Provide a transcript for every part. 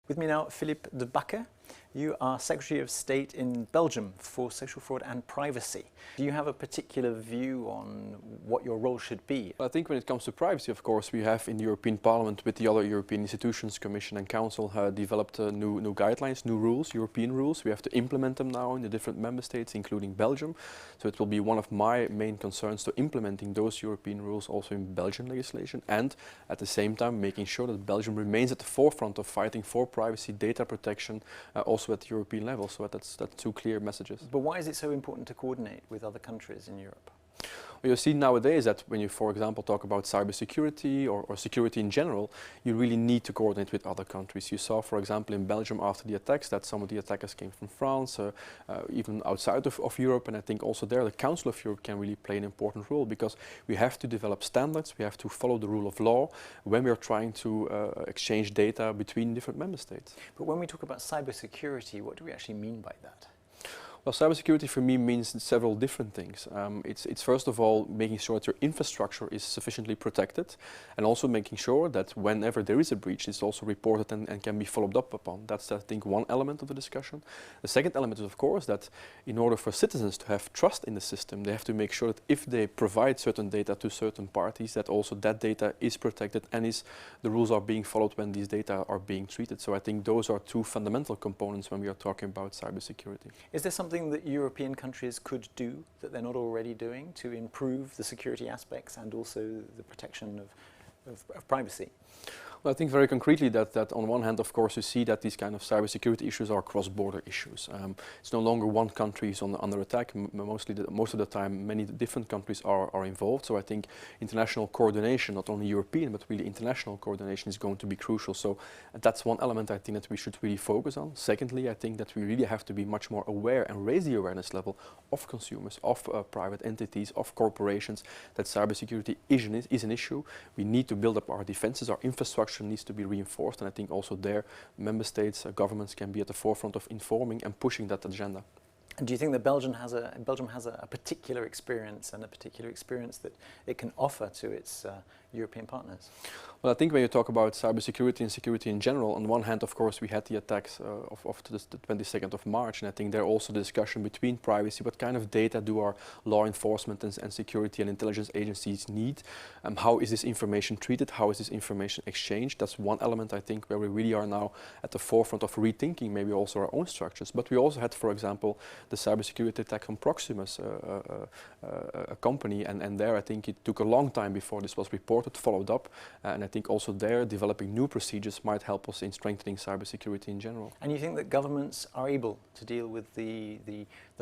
With me now, Philippe de Backer. You are Secretary of State in Belgium for social fraud and privacy. Do you have a particular view on what your role should be? I think when it comes to privacy, of course, we have in the European Parliament with the other European institutions, Commission and Council, developed new guidelines, new rules, European rules. We have to implement them now in the different member states, including Belgium. So it will be one of my main concerns to implementing those European rules also in Belgian legislation, and at the same time making sure that Belgium remains at the forefront of fighting for privacy, data protection, also at the European level. So that's two clear messages. But why is it so important to coordinate with other countries in Europe? Well, you see nowadays that when you, for example, talk about cybersecurity or security in general, you really need to coordinate with other countries. You saw, for example, in Belgium after the attacks that some of the attackers came from France, even outside of Europe, and I think also there the Council of Europe can really play an important role, because we have to develop standards, we have to follow the rule of law when we are trying to exchange data between different member states. But when we talk about cybersecurity, what do we actually mean by that? Well, cybersecurity for me means several different things. It's first of all making sure that your infrastructure is sufficiently protected, and also making sure that whenever there is a breach, it's also reported and can be followed up upon. That's, I think, one element of the discussion. The second element is, of course, that in order for citizens to have trust in the system, they have to make sure that if they provide certain data to certain parties, that also that data is protected and the rules are being followed when these data are being treated. So I think those are two fundamental components when we are talking about cybersecurity. Is there something that European countries could do that they're not already doing to improve the security aspects and also the protection of privacy? Well, I think very concretely that on one hand, of course, you see that these kind of cybersecurity issues are cross-border issues. It's no longer one country is under attack. Most of the time, many different countries are involved. So I think international coordination, not only European, but really international coordination, is going to be crucial. So that's one element I think that we should really focus on. Secondly, I think that we really have to be much more aware and raise the awareness level of consumers, of private entities, of corporations, that cybersecurity is an issue. We need to build up our defenses, our infrastructure needs to be reinforced, and I think also there member states, governments can be at the forefront of informing and pushing that agenda. And do you think that Belgium has a particular experience that it can offer to its European partners? Well, I think when you talk about cybersecurity and security in general, on one hand, of course, we had the attacks of the 22nd of March, and I think there also the discussion between privacy, what kind of data do our law enforcement and security and intelligence agencies need, how is this information treated, how is this information exchanged. That's one element, I think, where we really are now at the forefront of rethinking maybe also our own structures. But we also had, for example, the cybersecurity attack on Proximus, a company, and there I think it took a long time before this was reported, followed up, and I think also there developing new procedures might help us in strengthening cybersecurity in general. And you think that governments are able to deal with the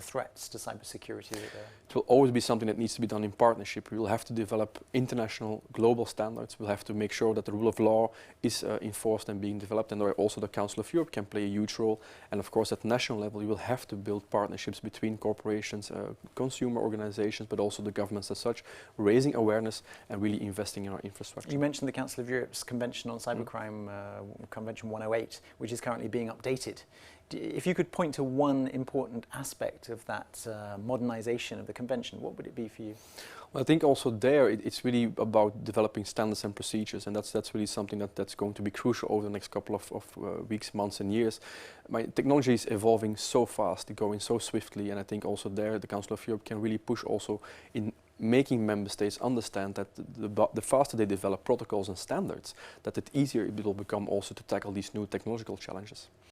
threats to cybersecurity? It will always be something that needs to be done in partnership. We will have to develop international, global standards. We'll have to make sure that the rule of law is enforced and being developed, and also the Council of Europe can play a huge role. And of course, at national level, you will have to build partnerships between corporations, consumer organizations, but also the governments as such, raising awareness and really investing in our infrastructure. You mentioned the Council of Europe's Convention on Cybercrime, Convention 108, which is currently being updated. If you could point to one important aspect of that modernization of the convention, what would it be for you? Well, I think also there it's really about developing standards and procedures, and that's really something that's going to be crucial over the next couple of weeks, months and years. Technology is evolving so fast, going so swiftly, and I think also there the Council of Europe can really push also in making member states understand that the faster they develop protocols and standards, that the easier it will become also to tackle these new technological challenges.